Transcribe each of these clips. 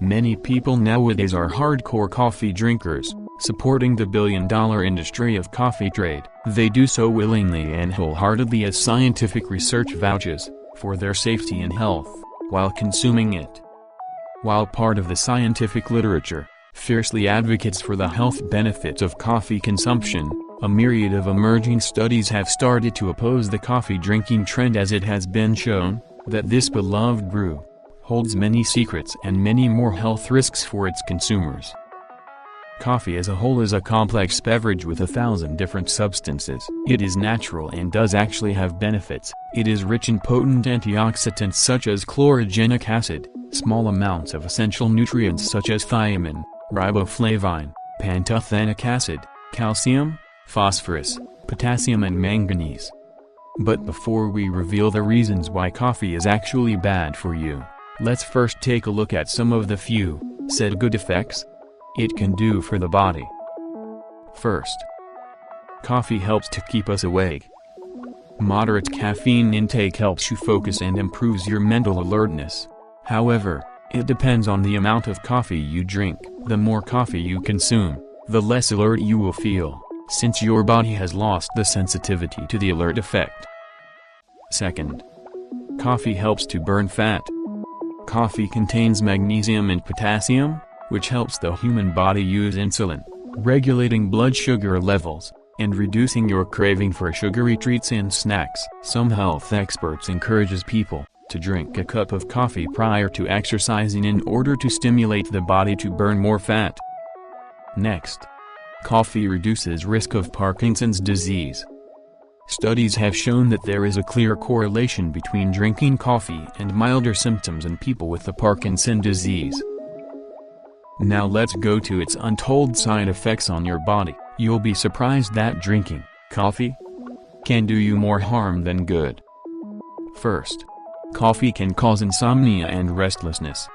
Many people nowadays are hardcore coffee drinkers, supporting the billion-dollar industry of coffee trade. They do so willingly and wholeheartedly as scientific research vouches for their safety and health while consuming it. While part of the scientific literature fiercely advocates for the health benefits of coffee consumption, a myriad of emerging studies have started to oppose the coffee drinking trend, as it has been shown that this beloved brew holds many secrets and many more health risks for its consumers. Coffee as a whole is a complex beverage with 1,000 different substances. It is natural and does actually have benefits. It is rich in potent antioxidants such as chlorogenic acid, small amounts of essential nutrients such as thiamine, riboflavin, pantothenic acid, calcium, phosphorus, potassium and manganese. But before we reveal the reasons why coffee is actually bad for you, let's first take a look at some of the few said good effects it can do for the body. First, coffee helps to keep us awake. Moderate caffeine intake helps you focus and improves your mental alertness. However, it depends on the amount of coffee you drink. The more coffee you consume, the less alert you will feel, since your body has lost the sensitivity to the alert effect. Second, coffee helps to burn fat. Coffee contains magnesium and potassium, which helps the human body use insulin, regulating blood sugar levels, and reducing your craving for sugary treats and snacks. Some health experts encourages people to drink a cup of coffee prior to exercising in order to stimulate the body to burn more fat. Next, coffee reduces risk of Parkinson's disease. Studies have shown that there is a clear correlation between drinking coffee and milder symptoms in people with the Parkinson's disease. Now let's go to its untold side effects on your body. You'll be surprised that drinking coffee can do you more harm than good. First, coffee can cause insomnia and restlessness.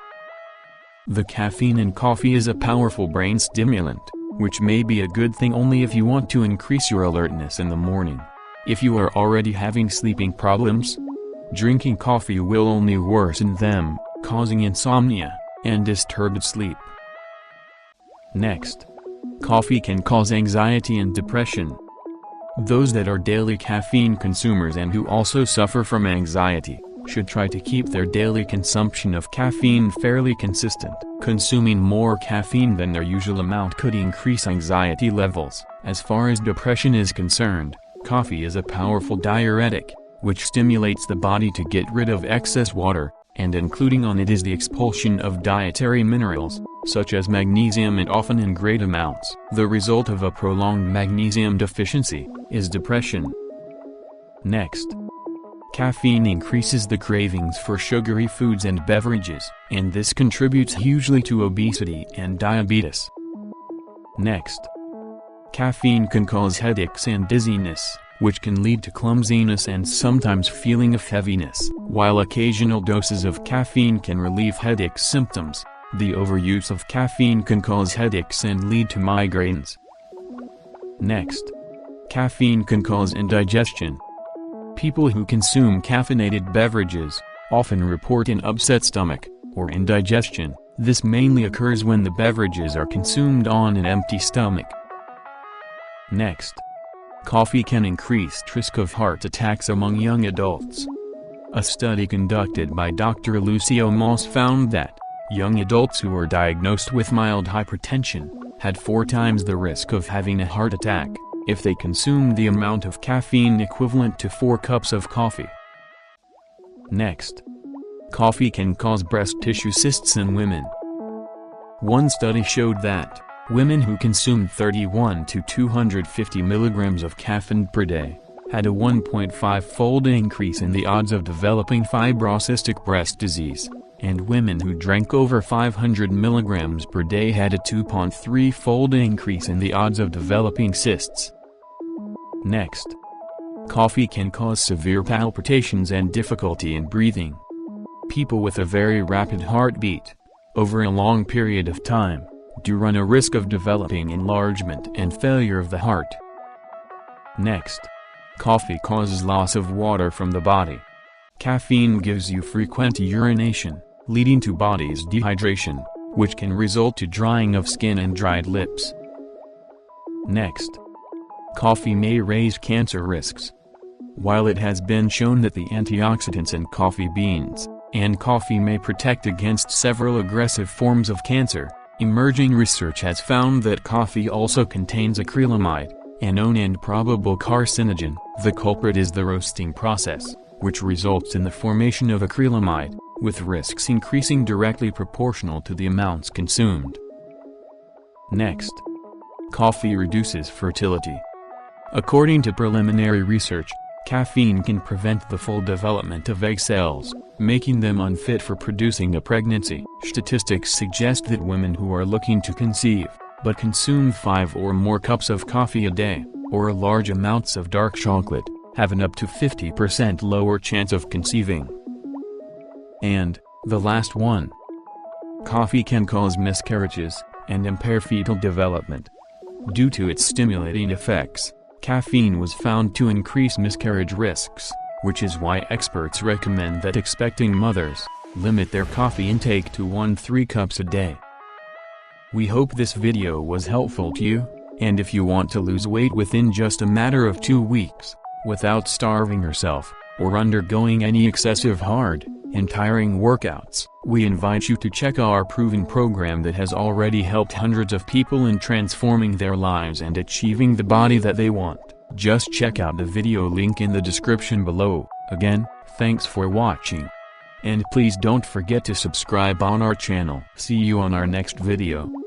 The caffeine in coffee is a powerful brain stimulant, which may be a good thing only if you want to increase your alertness in the morning. If you are already having sleeping problems, drinking coffee will only worsen them, causing insomnia and disturbed sleep. Next, coffee can cause anxiety and depression. Those that are daily caffeine consumers and who also suffer from anxiety should try to keep their daily consumption of caffeine fairly consistent. Consuming more caffeine than their usual amount could increase anxiety levels. As far as depression is concerned, coffee is a powerful diuretic, which stimulates the body to get rid of excess water, and including on it is the expulsion of dietary minerals, such as magnesium, and often in great amounts. The result of a prolonged magnesium deficiency is depression. Next, caffeine increases the cravings for sugary foods and beverages, and this contributes hugely to obesity and diabetes. Next, caffeine can cause headaches and dizziness, which can lead to clumsiness and sometimes feeling of heaviness. While occasional doses of caffeine can relieve headache symptoms, the overuse of caffeine can cause headaches and lead to migraines. Next, caffeine can cause indigestion. People who consume caffeinated beverages often report an upset stomach, or indigestion. This mainly occurs when the beverages are consumed on an empty stomach. Next, coffee can increase risk of heart attacks among young adults. A study conducted by Dr. Lucio Moss found that young adults who were diagnosed with mild hypertension had 4 times the risk of having a heart attack if they consumed the amount of caffeine equivalent to 4 cups of coffee. Next, coffee can cause breast tissue cysts in women. One study showed that women who consumed 31 to 250 milligrams of caffeine per day had a 1.5-fold increase in the odds of developing fibrocystic breast disease, and women who drank over 500 milligrams per day had a 2.3-fold increase in the odds of developing cysts. Next, coffee can cause severe palpitations and difficulty in breathing. People with a very rapid heartbeat, over a long period of time, do run a risk of developing enlargement and failure of the heart. Next, coffee causes loss of water from the body. Caffeine gives you frequent urination, leading to body's dehydration, which can result to drying of skin and dried lips. Next, coffee may raise cancer risks. While it has been shown that the antioxidants in coffee beans and coffee may protect against several aggressive forms of cancer, emerging research has found that coffee also contains acrylamide, a known and probable carcinogen. The culprit is the roasting process, which results in the formation of acrylamide, with risks increasing directly proportional to the amounts consumed. Next, coffee reduces fertility. According to preliminary research, caffeine can prevent the full development of egg cells, making them unfit for producing a pregnancy. Statistics suggest that women who are looking to conceive, but consume 5 or more cups of coffee a day, or large amounts of dark chocolate, have an up to 50% lower chance of conceiving. And, the last one. Coffee can cause miscarriages, and impair fetal development. Due to its stimulating effects, caffeine was found to increase miscarriage risks, which is why experts recommend that expecting mothers limit their coffee intake to 1-3 cups a day. We hope this video was helpful to you, and if you want to lose weight within just a matter of 2 weeks, without starving yourself, or undergoing any excessive hard and tiring workouts, we invite you to check our proven program that has already helped hundreds of people in transforming their lives and achieving the body that they want. Just check out the video link in the description below. Again, thanks for watching. And please don't forget to subscribe on our channel. See you on our next video.